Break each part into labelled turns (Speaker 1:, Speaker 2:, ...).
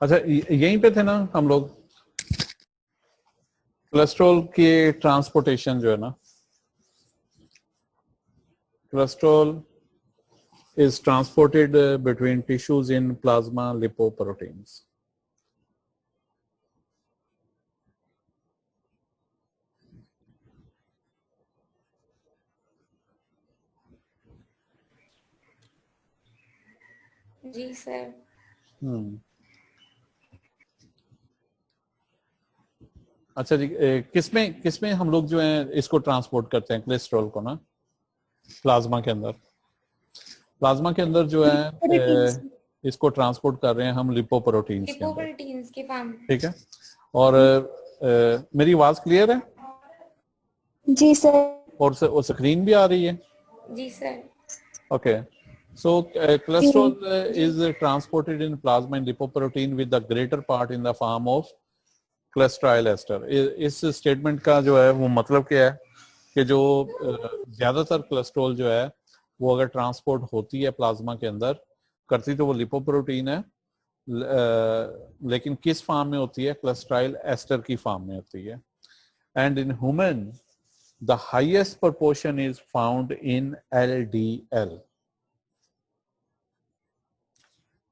Speaker 1: अच्छा यहीं पे थे ना हम लोग। कोलेस्ट्रॉल की ट्रांसपोर्टेशन जो है ना, cholesterol is transported between tissues in plasma lipoproteins.
Speaker 2: जी सर।
Speaker 1: अच्छा जी, किसमें किसमें हम लोग जो है इसको ट्रांसपोर्ट करते हैं कोलेस्ट्रॉल को ना, प्लाज्मा के अंदर। प्लाज्मा के अंदर जो है इसको ट्रांसपोर्ट कर रहे हैं हम लिपोप्रोटीन्स के अंदर,
Speaker 2: लिपोप्रोटीन्स के फॉर्म।
Speaker 1: ठीक है। और मेरी आवाज क्लियर है?
Speaker 3: जी सर।
Speaker 1: और स्क्रीन भी आ रही है?
Speaker 2: जी sir.
Speaker 1: Okay, so cholesterol is transported in plasma and lipoprotein with the greater part in the form of cholesterol ester. इस स्टेटमेंट का जो है वो मतलब क्या है कि जो ज्यादातर कोलेस्ट्रॉल जो है वो अगर ट्रांसपोर्ट होती है प्लाज्मा के अंदर, करती तो वो लिपोप्रोटीन है, लेकिन किस फॉर्म में होती है? कोलेस्ट्रॉल एस्टर की फॉर्म में होती है। And in human the highest proportion is found in LDL।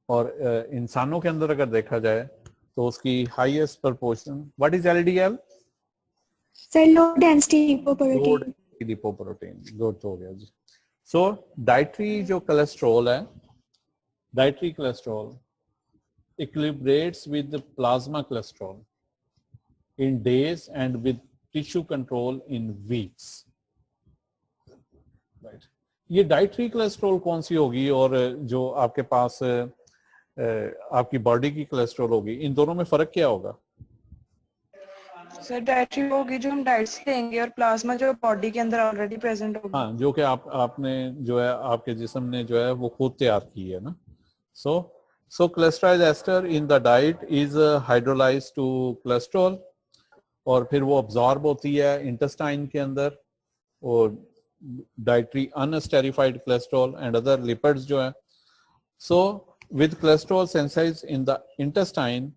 Speaker 1: और इंसानों के अंदर अगर देखा जाए तो उसकी highest proportion, what is LDL?
Speaker 3: Sir low density lipoprotein.
Speaker 1: Lipoprotein, good हो गया जी। सो डाइटरी जो कोलेस्ट्रॉल है, dietary cholesterol equilibrates with the plasma cholesterol in days and with tissue control in weeks, right? ये डाइटरी कोलेस्ट्रॉल कौन सी होगी और जो आपके पास आपकी बॉडी की कोलेस्ट्रॉल होगी, इन दोनों में फर्क क्या होगा?
Speaker 4: सर डाइटरी होगी जो हम डाइट से लेंगे, और प्लाज्मा जो बॉडी के अंदर ऑलरेडी प्रेजेंट होगी।
Speaker 1: हाँ, जो कि आपने जो है आपके जिस्म ने जो है वो खुद तैयार की है ना। So cholesterol ester in the diet is hydrolyzed to cholesterol, और फिर वो अब्जॉर्ब होती है इंटेस्टाइन के अंदर, और dietary unesterified cholesterol and other lipids जो है। So with cholesterol synthesise in the intestine,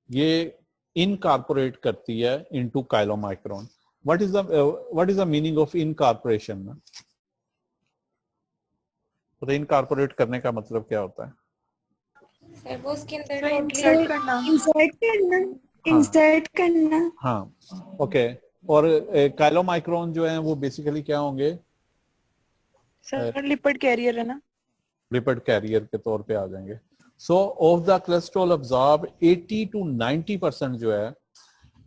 Speaker 1: ये इनकॉर्पोरेट करती है into chylomicron. What is the meaning of incorporation? तो इनकॉर्पोरेट करने का मतलब क्या होता है?
Speaker 2: सर वो उसके अंदर
Speaker 4: इंसर्ट करना।
Speaker 3: इंसर्ट करना। इंसर्ट करना।
Speaker 1: हाँ, ओके। और काइलोमाइक्रोन जो है वो बेसिकली क्या होंगे?
Speaker 4: सर लिपिड कैरियर है ना,
Speaker 1: लिपिड कैरियर के तौर पे आ जाएंगे। So of the cholesterol absorb 80 to 90% जो है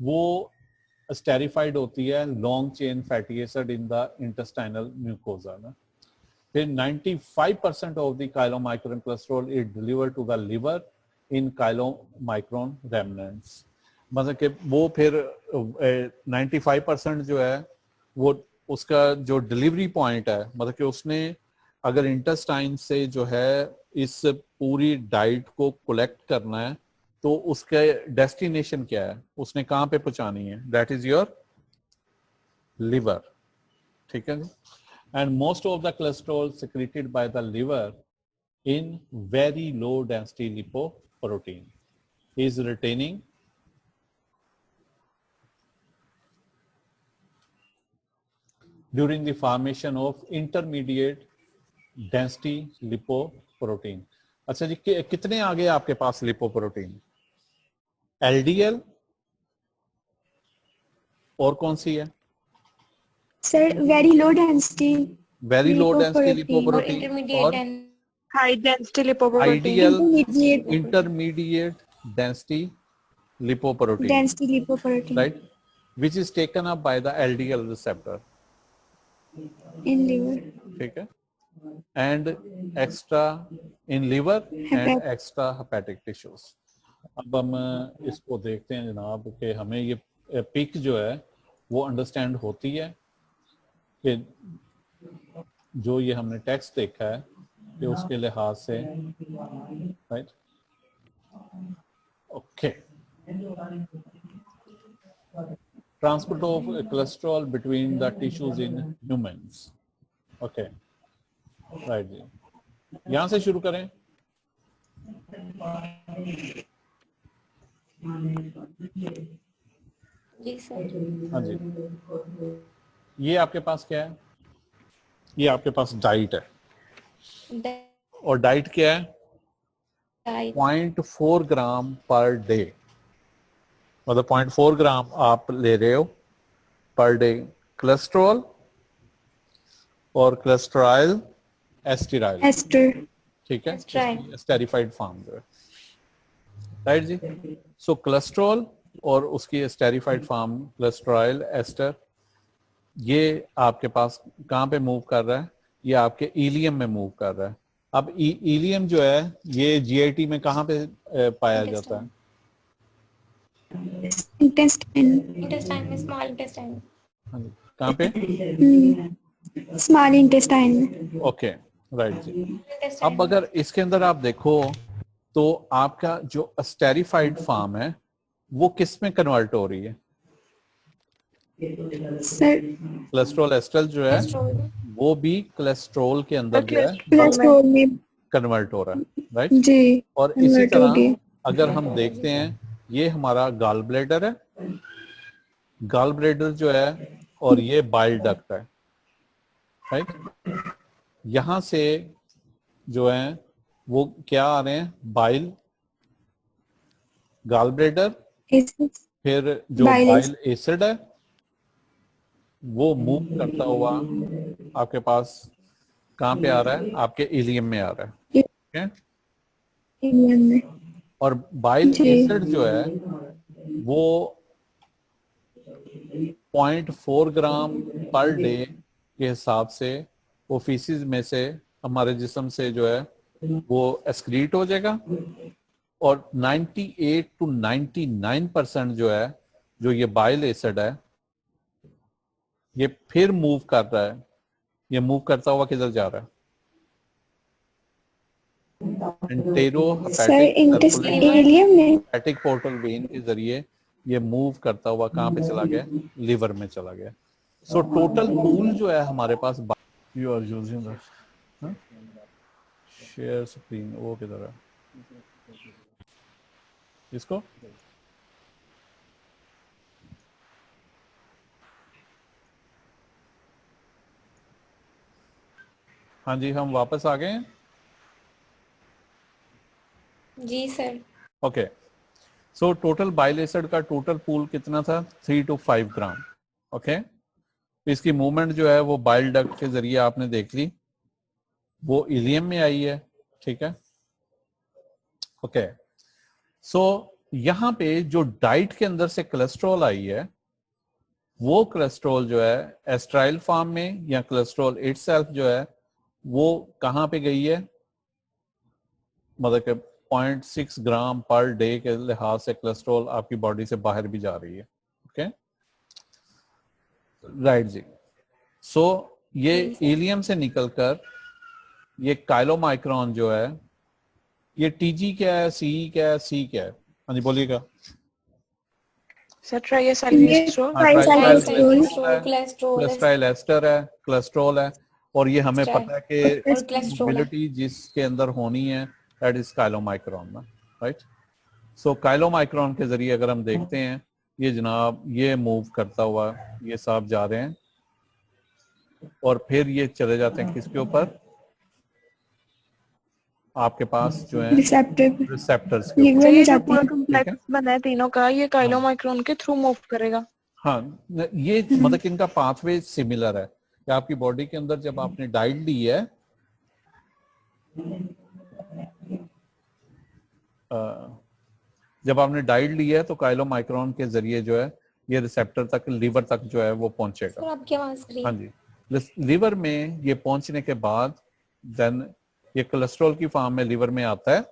Speaker 1: वो स्टेरिफाइड होती है long chain fatty acid in the intestinal mucosa में। फिर 95% of the chylomicron cholesterol is delivered to the liver in chylomicron remnants. मतलब कि वो फिर 95% जो है वो उसका जो डिलीवरी पॉइंट है, मतलब कि उसने अगर इंटेस्टाइन से जो है इस पूरी डाइट को कलेक्ट करना है तो उसके डेस्टिनेशन क्या है, उसने कहाँ पे पहुंचानी है? दैट इज योर लिवर, ठीक है। And most of the cholesterol secreted by the liver in very low density lipoprotein is retaining during the formation of intermediate density lipoprotein। अच्छा जी, कितने आ गए आपके पास लिपोप्रोटीन? LDL और कौन सी है?
Speaker 3: Sir very low density.
Speaker 1: Very low density
Speaker 2: और
Speaker 1: lipoprotein
Speaker 2: intermediate
Speaker 1: और
Speaker 2: and
Speaker 4: high density lipoprotein.
Speaker 1: Ideal intermediate density lipoprotein,
Speaker 3: density lipoprotein
Speaker 1: right, which is taken up by the LDL receptor
Speaker 3: in liver.
Speaker 1: ठीक है, and extra in liver and extra hepatic tissues. अब हम इसको देखते हैं जनाब कि हमें ये पिक जो है वो अंडरस्टैंड होती है कि जो ये हमने टेक्स्ट देखा है कि उसके लिहाज से, right? Okay, transport of cholesterol between the tissues in humans, okay, right जी। यहाँ से शुरू करें।
Speaker 2: जी सर।
Speaker 1: हाँ जी, ये आपके पास क्या है? ये आपके पास डाइट है, और डाइट क्या है?
Speaker 2: डाइट
Speaker 1: 0.4 ग्राम पर डे, मतलब 0.4 ग्राम आप ले रहे हो पर डे कोलेस्ट्रॉल और कोलेस्ट्रॉल एस्टिराइल,
Speaker 3: एस्टर।
Speaker 1: ठीक है,
Speaker 2: एस्ट्राइल।
Speaker 1: इसकी एस्टेरिफाइड फॉर्म जो है, राइट जी। सो कोलेस्ट्रॉल और उसकी एस्टेरिफाइड फॉर्म कोलेस्ट्रॉल एस्टर, ये आपके पास कहाँ पे मूव कर रहा है? ये आपके इलियम में मूव कर रहा है। अब इलियम जो है ये जीआईटी में कहाँ पे पाया जाता है?
Speaker 3: इंटेस्टाइन।
Speaker 2: इंटेस्टाइन में, स्मॉल इंटेस्टाइन।
Speaker 1: हाँ जी, कहाँ पे?
Speaker 3: Small intestine.
Speaker 1: ओके, राइट जी।
Speaker 2: इंटेस्टाइन
Speaker 1: अब अगर इसके अंदर आप देखो तो आपका जो एस्टेरिफाइड फॉर्म है वो किस में कन्वर्ट हो रही है?
Speaker 3: सर
Speaker 1: कोलेस्ट्रॉल एस्टर जो है
Speaker 2: कोलेस्ट्रॉल में।
Speaker 1: वो भी कोलेस्ट्रॉल के अंदर जो है
Speaker 3: कोलेस्ट्रॉल में।
Speaker 1: कन्वर्ट हो रहा है, राइट।
Speaker 3: जी
Speaker 1: और इसी
Speaker 3: कन्वर्ट हो
Speaker 1: तरह
Speaker 3: गए।
Speaker 1: अगर हम देखते हैं, ये हमारा गॉल ब्लैडर है, गॉल ब्लैडर जो है, और ये बाइल डक्ट है, राइट। यहां से जो है वो क्या आ रहे हैं? बाइल, गॉल ब्लैडर, फिर जो बाइल एसिड है वो मूव करता हुआ आपके पास कहाँ पे आ रहा है? आपके इलियम में आ रहा है, ठीक है।
Speaker 3: में।
Speaker 1: और बाइल
Speaker 3: जी।
Speaker 1: एसिड जो है वो 0.4 ग्राम पर डे के हिसाब से वो फीसिस में से हमारे जिस्म से जो है वो एक्सक्रीट हो जाएगा, और 98 to 99% जो है, जो ये बाइल एसिड है, ये फिर मूव कर रहा है। ये मूव करता हुआ किधर जा रहा है?
Speaker 3: सर एलियम में।
Speaker 1: हेपेटिक पोर्टल वेन के जरिए ये मूव करता हुआ कहाँ पे चला गया? लिवर में चला गया। सो टोटल पूल जो है हमारे पास, you are using the share screen, वो किधर है? इसको हाँ जी, हम वापस आ गए हैं।
Speaker 2: जी sir.
Speaker 1: Okay, so total bile acid का टोटल पूल कितना था? 3 to 5 ग्राम। ओके, इसकी मूवमेंट जो है वो बाइल डक्ट के जरिए आपने देख ली, वो इलियम में आई है, ठीक है। ओके, सो यहाँ पे जो डाइट के अंदर से कोलेस्ट्रॉल आई है, वो कोलेस्ट्रॉल जो है एस्ट्राइल फॉर्म में, या कोलेस्ट्रॉल इटसेल्फ जो है वो कहाँ पे गई है? मतलब कि 0.6 ग्राम पर डे के लिहाज से कोलेस्ट्रॉल आपकी बॉडी से बाहर भी जा रही है, ओके, राइट जी। सो ये इलियम से निकलकर ये काइलोमाइक्रोन जो है, ये टीजी क्या है, सी क्या है, सी क्या है? हाँ जी, बोलिएगा।
Speaker 4: सर ट्राइएसाइक्लिस्ट्रोल।
Speaker 1: कोलेस्ट्रॉल एस्टर है, कोलेस्ट्रॉल है, और ये हमें पता है कि
Speaker 2: और कोलेस्ट्रॉल है।
Speaker 1: मोबिलिटी जिसके अंदर होनी है दैट इज काइलोमाइक्रोन ना, राइट। सो काइलोमाइक्रोन के जरिए अगर हम देखते हैं, ये जनाब ये मूव करता हुआ ये सब जा रहे हैं, और फिर ये चले जाते हैं किसके ऊपर? आपके पास जो है रिसेप्टर्स के ऊपर,
Speaker 4: सर ये जो
Speaker 3: जाते
Speaker 4: पूरा
Speaker 3: हैं।
Speaker 4: कॉम्प्लेक्स बना है तीनों का, ये काइलोमाइक्रोन के थ्रू मूव करेगा।
Speaker 1: हाँ, ये मतलब कि इनका पाथवे सिमिलर है कि आपकी बॉडी के अंदर जब आपने डाइट ली है, जब आपने डाइट ली है तो काइलोमाइक्रोन के जरिए जो है ये रिसेप्टर तक, लीवर तक जो है वो
Speaker 2: सर
Speaker 1: पहुंचेगा।
Speaker 2: आपकी आवाज करिए।
Speaker 1: हाँ जी, लीवर में ये पहुंचने के बाद देन ये कोलेस्ट्रॉल की फॉर्म में लीवर में आता है,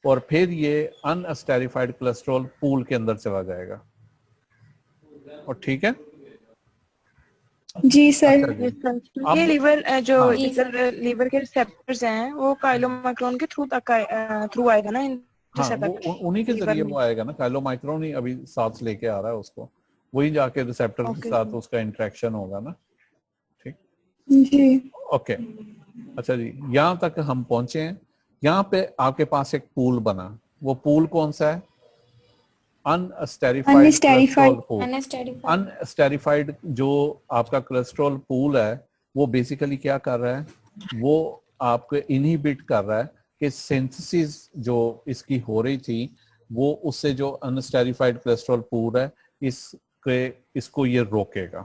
Speaker 1: और फिर ये अनएस्टेरिफाइड कोलेस्ट्रॉल पूल के अंदर चला जाएगा, और ठीक है
Speaker 3: जी सर।
Speaker 1: अच्छा जी।
Speaker 4: ये लीवर जो
Speaker 1: हाँ।
Speaker 4: इधर लीवर के रिसेप्टर्स हैं वो काइलोमाइक्रोन के थ्रू आएगा ना
Speaker 1: हाँ, वो
Speaker 4: तक
Speaker 1: उन्हीं के
Speaker 4: लीवर
Speaker 1: जरिए
Speaker 4: में।
Speaker 1: वो आएगा ना, काइलोमाइक्रोन ही अभी साथ लेके आ रहा है उसको, वही जाके रिसेप्टर के
Speaker 4: ओके
Speaker 1: साथ उसका इंटरेक्शन होगा ना, ठीक।
Speaker 3: जी
Speaker 1: ओके, अच्छा जी, यहाँ तक हम पहुंचे हैं। यहाँ पे आपके पास एक पूल बना, वो पूल कौन सा है? Unesterified
Speaker 3: Unesterified.
Speaker 1: Cholesterol pool.
Speaker 2: Unesterified.
Speaker 1: Unesterified जो आपका कोलेस्ट्रॉल पूल है वो बेसिकली क्या कर रहा है, वो आपको इनहिबिट कर रहा है कि सिंथेसिस जो इसकी हो रही थी वो उससे जो अनस्टेरिफाइड कोलेस्ट्रॉल पूल है इसको ये रोकेगा।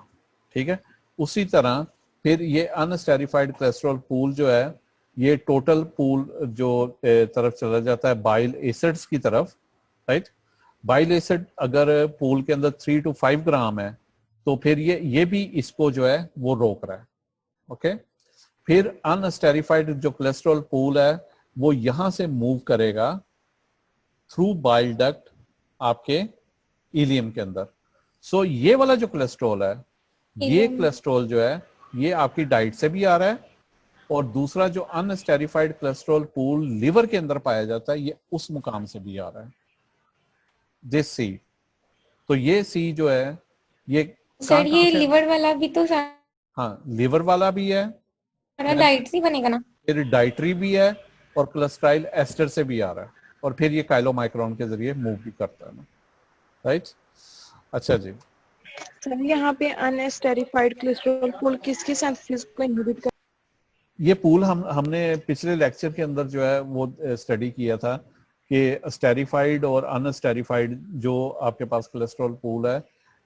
Speaker 1: ठीक है, उसी तरह फिर ये अनस्टेरिफाइड कोलेस्ट्रॉल पूल जो है ये टोटल पूल जो तरफ चला जाता है बाइल एसिड्स की तरफ, राइट। बाइल एसिड अगर पूल के अंदर 3 to 5 ग्राम है तो फिर ये भी इसको जो है वो रोक रहा है। ओके, फिर अनस्टेरिफाइड जो कोलेस्ट्रॉल पूल है वो यहां से मूव करेगा थ्रू बाइल डक्ट आपके इलियम के अंदर। सो ये वाला जो कोलेस्ट्रॉल है ये कोलेस्ट्रॉल जो है ये आपकी डाइट से भी आ रहा है, और दूसरा जो अनस्टेरिफाइड कोलेस्ट्रॉल पूल लिवर के अंदर पाया जाता है ये उस मुकाम से भी आ रहा है, दिस सी। तो ये सी जो है ये
Speaker 2: सर ये लिवर वाला भी तो सारा
Speaker 1: हाँ लिवर वाला भी है,
Speaker 2: डाइट से बनेगा ना?
Speaker 1: फिर डाइटरी भी है और कोलेस्ट्रॉल एस्टर से भी आ रहा है, और फिर ये काइलोमाइक्रोन के जरिए मूव भी करता है ना, राइट। अच्छा जी,
Speaker 4: सर यहाँ पे अनस्टेरिफाइड कोलेस्ट्रॉल पूल किसकी सिंथेसिस को इनहिबिट कर?
Speaker 1: ये पूल हमने पिछले लेक्चर के अंदर जो है वो स्टडी किया था कि स्टेरिफाइड और अनस्टेरिफाइड जो आपके पास कोलेस्ट्रॉल पूल है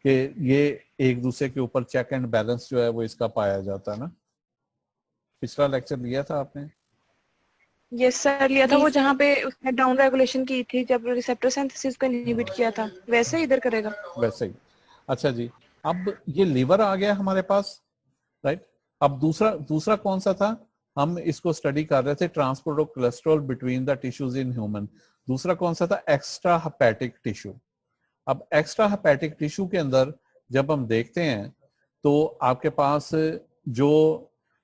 Speaker 1: कि ये एक दूसरे के ऊपर चेक एंड बैलेंस जो है वो इसका पाया जाता है ना। पिछला लेक्चर लिया था आपने?
Speaker 4: यस सर, लिया था। वो जहाँ पे उसने डाउन रेगुलेशन की थी जब रिसेप्टर सिंथेसिस को इनहिबिट किया था, वैसे ही इधर करेगा?
Speaker 1: वैसे ही। अच्छा जी, अब ये लीवर आ गया हमारे पास, राइट। अब दूसरा कौन सा था, हम इसको स्टडी कर रहे थे transport of cholesterol between the tissues in human. दूसरा कौन सा था, एक्स्ट्रा हेपेटिक टिश्यू। अब एक्स्ट्रा हेपेटिक टिश्यू के अंदर जब हम देखते हैं तो आपके पास जो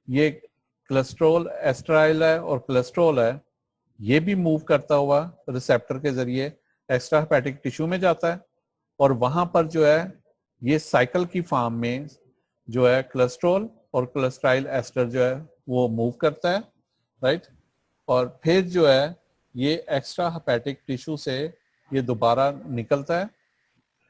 Speaker 1: ये कोलेस्ट्रॉल एस्ट्राइल है और कोलेस्ट्रॉल है ये भी मूव करता हुआ रिसेप्टर के जरिए एक्स्ट्रा हेपेटिक टिश्यू में जाता है, और वहां पर जो है ये साइकिल की फॉर्म में जो है कोलेस्ट्रॉल और कोलेस्ट्रॉल एस्टर जो है वो मूव करता है, राइट। और फिर जो है ये एक्स्ट्रा हेपेटिक टिश्यू से ये दोबारा निकलता है,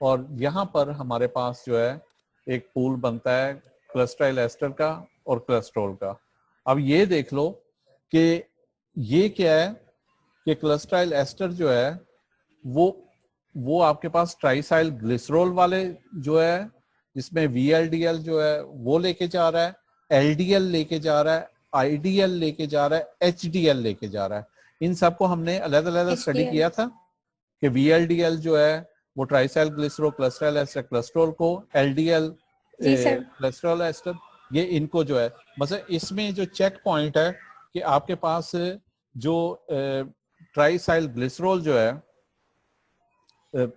Speaker 1: और यहाँ पर हमारे पास जो है एक पूल बनता है कोलेस्ट्रॉल एस्टर का और कोलेस्ट्रॉल का। अब ये देख लो कि ये क्या है कि कोलेस्ट्रॉल एस्टर जो है वो आपके पास ट्राइसाइल ग्लिसरॉल वाले जो है जिसमें VLDL जो है वो लेके जा रहा है, LDL लेके जा रहा है, IDL लेके जा रहा है, HDL लेके जा रहा है। इन सबको हमने अलग अलग स्टडी किया था कि VLDL जो है वो triacylglycerol cholesterol ester cholesterol को, LDL कोलेस्ट्रॉल एस्टर ये इनको जो है बस इसमें जो चेक पॉइंट है कि आपके पास जो ट्राइसाइल ग्लिसरॉल जो है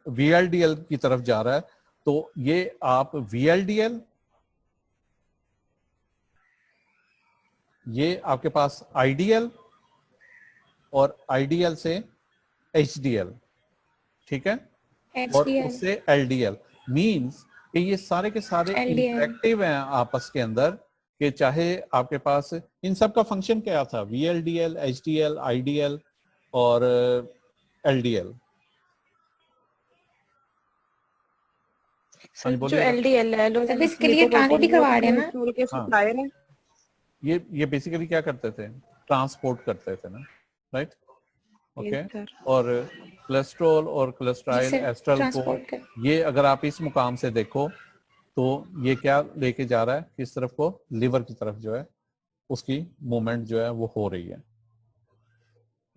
Speaker 1: VLDL की तरफ जा रहा है, तो ये आप VLDL, ये आपके पास IDL और IDL से HDL, ठीक है, और उससे LDL। मींस कि ये सारे के सारे इंटरेक्टिव हैं आपस के अंदर, कि चाहे आपके पास इन सब का फंक्शन क्या था, VLDL, HDL, IDL और LDL।
Speaker 4: जो LDL है
Speaker 2: तो बेसिकली ये ट्रांसपोर्ट करवा रहे हैं ना,
Speaker 4: के सप्लायर है।
Speaker 1: ये बेसिकली क्या करते थे, ट्रांसपोर्ट करते थे ना, राइट। ओके, और कोलेस्ट्रॉल और कोलेस्ट्रॉल एस्टर को ये अगर आप इस मुकाम से देखो तो ये क्या लेके जा रहा है, किस तरफ को, लिवर की तरफ जो है उसकी मूवमेंट जो है वो हो रही है।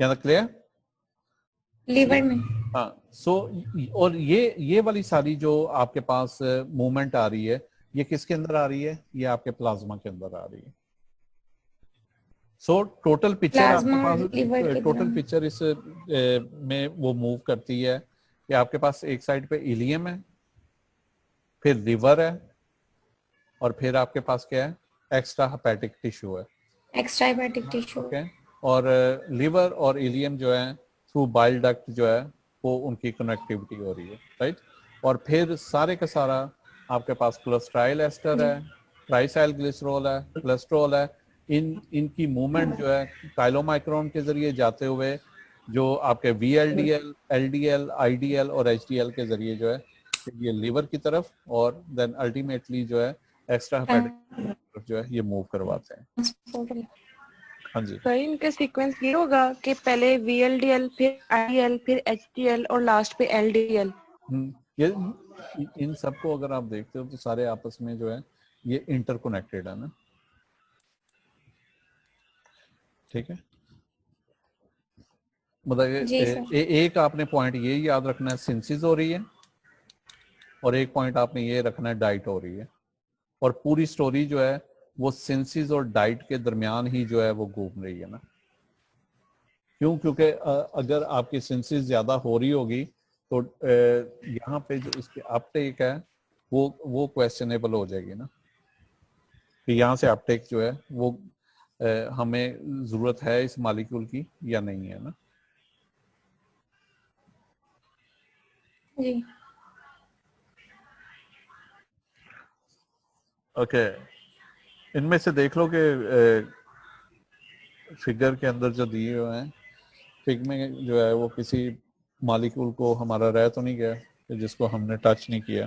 Speaker 1: क्या क्लियर?
Speaker 2: लिवर में।
Speaker 1: हाँ, सो और ये वाली सारी जो आपके पास मूवमेंट आ रही है ये किसके अंदर आ रही है, ये आपके प्लाज्मा के अंदर आ रही है। सो टोटल पिक्चर आपके पास, टोटल पिक्चर इस में वो मूव करती है कि आपके पास एक साइड पे इलियम है, फिर लिवर है, और फिर आपके पास क्या है, एक्स्ट्रा हेपेटिक टिश्यू है,
Speaker 2: एक्स्ट्रा हेपेटिक टिश्यू।
Speaker 1: ओके। और लिवर और इलियम जो है थ्रू बाइल डक्ट जो है वो उनकी कनेक्टिविटी हो रही है, राइट। और फिर सारे का सारा आपके पास कोलेस्ट्रॉल एस्टर है, ट्राइसाइल ग्लिसरॉल है, कोलेस्ट्रॉल है, इनकी मूवमेंट जो है काइलोमाइक्रोन के जरिए जाते हुए जो आपके VLDL, LDL, IDL और HDL के जरिए जो है ये लीवर की तरफ और देन अल्टीमेटली जो है एक्स्ट्रा हेपेटिक जो है ये मूव करवाते हैं। हाँ जी
Speaker 4: सर इनका सीक्वेंस ये होगा कि पहले VLDL, फिर IDL, फिर HDL और लास्ट पे LDL।
Speaker 1: ये इन सबको अगर आप देखते हो तो सारे आपस में जो है ये इंटरकनेक्टेड है ना, ठीक है। मतलब
Speaker 2: जी सर।
Speaker 1: एक आपने पॉइंट ये याद रखना है सिंथेसिस हो रही है और एक पॉइंट आपने ये रखना है डाइट हो रही है, और पूरी स्टोरी जो है वो सिंथेसिस और डाइट के दरमियान ही जो है वो घूम रही है ना। क्यों? क्योंकि अगर आपकी सिंथेसिस ज्यादा हो रही होगी तो यहाँ पे जो इसकी अपटेक है वो क्वेश्चनेबल हो जाएगी ना, कि यहाँ से अपटेक जो है वो हमें जरूरत है इस मॉलिक्यूल की या नहीं है ना।
Speaker 2: जी
Speaker 1: ओके इनमें से देख लो कि फिगर के अंदर जो दिए हुए हैं, फिग में जो है वो किसी मॉलिक्यूल को हमारा रह तो नहीं गया कि जिसको हमने टच नहीं किया।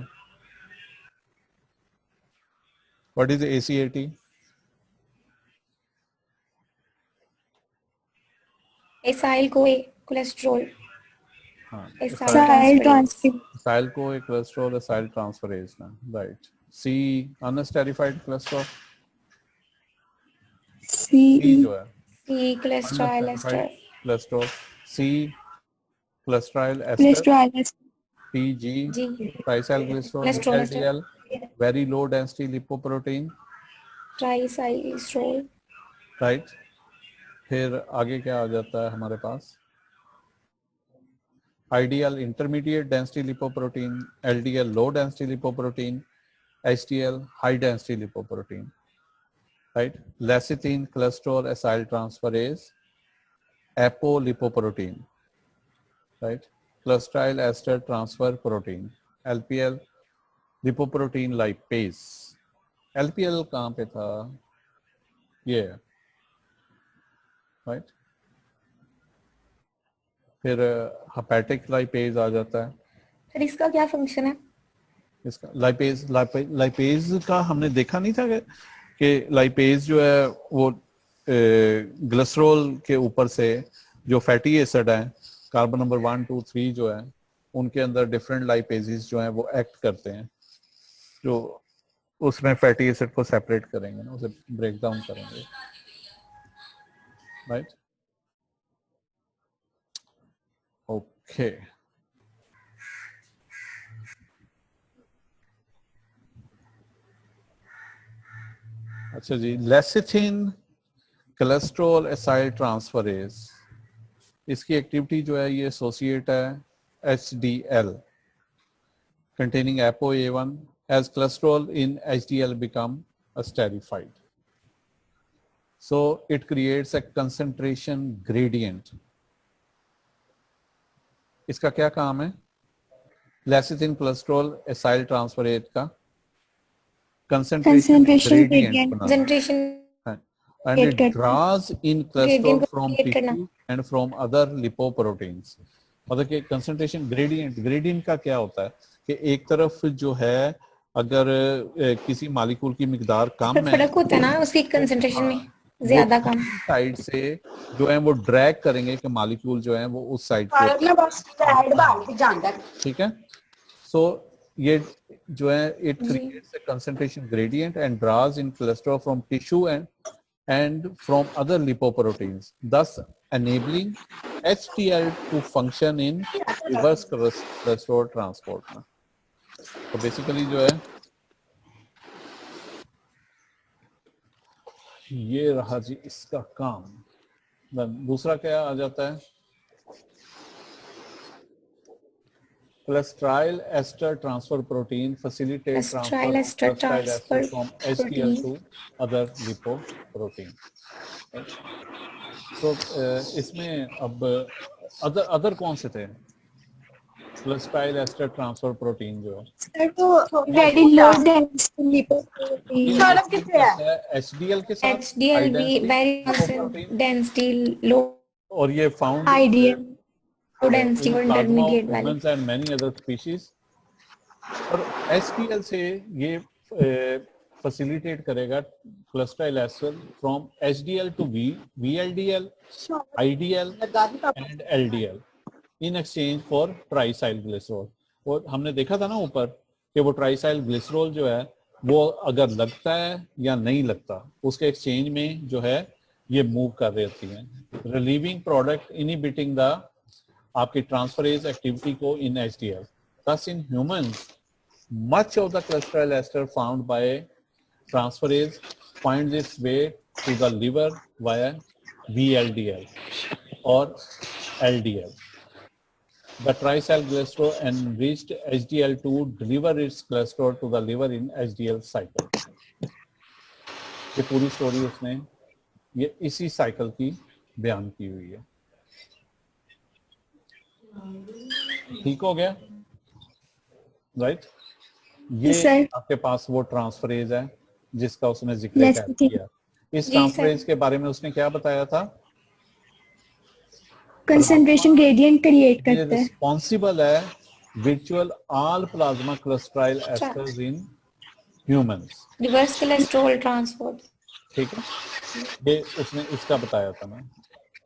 Speaker 1: What is ACAT?
Speaker 2: Acyl CoA cholesterol.
Speaker 1: हाँ
Speaker 3: Acyl transferase.
Speaker 1: एसाइल को एक कोलेस्ट्रॉल एसाइल ट्रांसफरेज ना, right. C unesterified cholesterol, C जो है
Speaker 2: C cholesterol ester.
Speaker 1: Cholesterol, C cholesterol ester,
Speaker 3: Cholesterol ester.
Speaker 1: PG
Speaker 2: जी
Speaker 1: triacylglycerol,
Speaker 2: cholesterol ester.
Speaker 1: LDL very low density lipoprotein,
Speaker 2: triacylglycerol.
Speaker 1: Right. फिर आगे क्या आ जाता है हमारे पास? IDL intermediate density lipoprotein, LDL low density lipoprotein, HDL high density lipoprotein, right. Lecithin cholesterol acyl transferase, apolipoprotein, right. Cholesterol ester transfer protein, LPL lipoprotein lipase. LPL कहाँ पे था? ये राइट। फिर हेपेटिक लाइपेज आ जाता है।
Speaker 2: फिर इसका क्या फंक्शन है?
Speaker 1: इसका लाइपेज का हमने देखा नहीं था कि लाइपेज जो है वो ग्लिसरॉल के ऊपर से जो फैटी एसिड है कार्बन नंबर 1, 2, 3 जो है उनके अंदर डिफरेंट लाइपेजेस जो हैं वो एक्ट करते हैं, जो उसमें फैटी एसिड को सेपरेट करेंगे ना, उसे ब्रेक डाउन करेंगे, राइट। ओके अच्छा जी, लेसिथिन कोलेस्ट्रॉल एसाइल ट्रांसफरेज, इसकी एक्टिविटी जो है ये एसोसिएट है HDL containing ApoA1 as cholesterol in HDL become esterified. So it creates a concentration gradient. इसका क्या काम है? लेसिथिन कोलेस्ट्रॉल एसाइल ट्रांसफरेज का concentration gradient banana,
Speaker 2: concentration
Speaker 1: and it draws in cholesterol
Speaker 2: Gradient
Speaker 1: from
Speaker 2: create करना।
Speaker 1: tissue and from other lipoproteins. मतलब कि concentration gradient का क्या होता है कि एक तरफ जो है अगर किसी मॉलिक्यूल की मिकदार कम है,
Speaker 2: फर्क होता है ना उसकी कंसंट्रेशन में ज्यादा कम
Speaker 1: साइड से जो है वो ड्रैग करेंगे कि मॉलिक्यूल जो है वो उस साइड पे, ठीक है। सो ये जो है it creates a concentration gradient and draws in cholesterol from tissue and from other lipoproteins, thus enabling HDL to function in reverse cholesterol transport. तो बेसिकली जो है ये रहा जी इसका काम। दूसरा क्या आ जाता है? Cholesterol ester transfer protein facilitates
Speaker 2: Cholesterol
Speaker 1: transfer
Speaker 2: ester
Speaker 1: of cholesterol ester
Speaker 2: transfer
Speaker 1: from HDL
Speaker 2: protein.
Speaker 1: to other lipoprotein. So इसमें अब अदर कौन से थे? Cholesterol ester transfer protein जो है
Speaker 3: Sir, तो very low density lipoprotein.
Speaker 1: HDL के साथ
Speaker 2: HDL
Speaker 1: high
Speaker 2: भी
Speaker 1: density
Speaker 2: very
Speaker 1: lipoprotein,
Speaker 2: density low
Speaker 1: और ये फाउंड
Speaker 3: IDL.
Speaker 2: लो डेंसिटी और इंटरमीडिएट वाले।
Speaker 1: humans and many other species। और HDL से ये फैसिलिटेट करेगा cholesteryl ester from HDL to VLDL, IDL and LDL in exchange for triacyl glycerol. और हमने देखा था ना ऊपर कि वो ट्राइसाइल ग्लिसरॉल जो है वो अगर लगता है या नहीं लगता, उसके एक्सचेंज में जो है ये मूव कर रहती हैं, रिलीविंग प्रोडक्ट इनहिबिटिंग द आपकी ट्रांसफरेज एक्टिविटी को इन HDL। Thus in humans, much of the cholesterol ester found by transferase finds its way to the liver via VLDL or LDL. The triacylglycerol enriched HDL2 deliver its cholesterol to the liver in HDL cycle। ये पूरी story उसने ये इसी cycle की बयान की हुई है। ठीक हो गया, राइट? ये
Speaker 3: सर।
Speaker 1: आपके पास वो ट्रांसफरेज है जिसका उसने जिक्र किया। इस ट्रांसफरेज के बारे में उसने क्या बताया था?
Speaker 3: कंसंट्रेशन ग्रेडियंट क्रिएट
Speaker 1: ये
Speaker 3: करता है।
Speaker 1: रिस्पॉन्सिबल है visual all plasma cholesteryl esters in humans,
Speaker 2: reverse cholesterol transport.
Speaker 1: ठीक है, ये उसने इसका बताया था ना,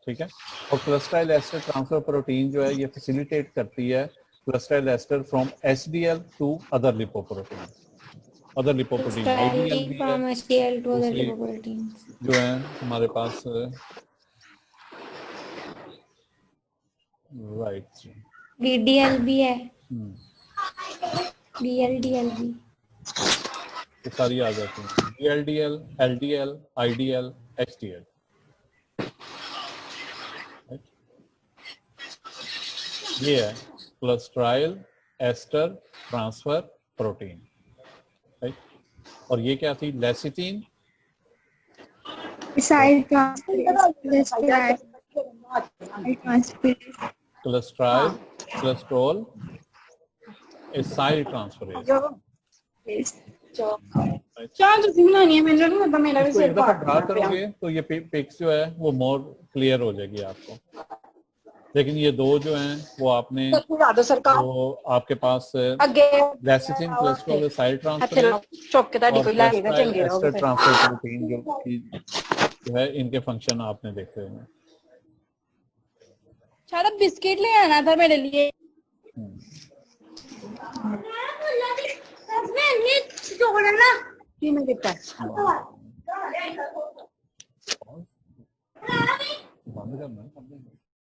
Speaker 1: ठीक है। और क्लस्ट्राइल एस्टर ट्रांसफर प्रोटीन जो है ये फैसिलिटेट करती है cholesteryl ester from HDL to other lipoprotein. Other lipoprotein IDL भी
Speaker 2: फ्रॉम
Speaker 1: है,
Speaker 2: HDL टू अदर लिपोप्रोटीन्स
Speaker 1: जो है हमारे पास, राइट,
Speaker 2: VDL भी है, VLDL भी।
Speaker 1: ये सारी आ जाती हैं, VLDL, LDL, IDL, HDL। ये है cholesteryl ester transfer protein, right? और ये क्या थी? Lecithin, cholesteryl, cholesterol, acyl transferase.
Speaker 3: चार तो बनानी है मेरे को, तो मेरा भी
Speaker 1: इसको
Speaker 3: सिर
Speaker 1: एक दफा
Speaker 3: फाड़
Speaker 1: ड्रा करोगे तो ये पिक्स जो है वो मोर क्लियर हो जाएगी आपको। लेकिन ये दो जो हैं वो आपने वो आपके पास लेसिथिन, कोलेस्ट्रॉल, एसाइल ट्रांसफरेज और एस्टर ट्रांसफर प्रोटीन जो है इनके फंक्शन आपने देखे हैं।
Speaker 3: शायद बिस्किट ले आना था मेरे लिए। मैं देता
Speaker 1: बंद करना है।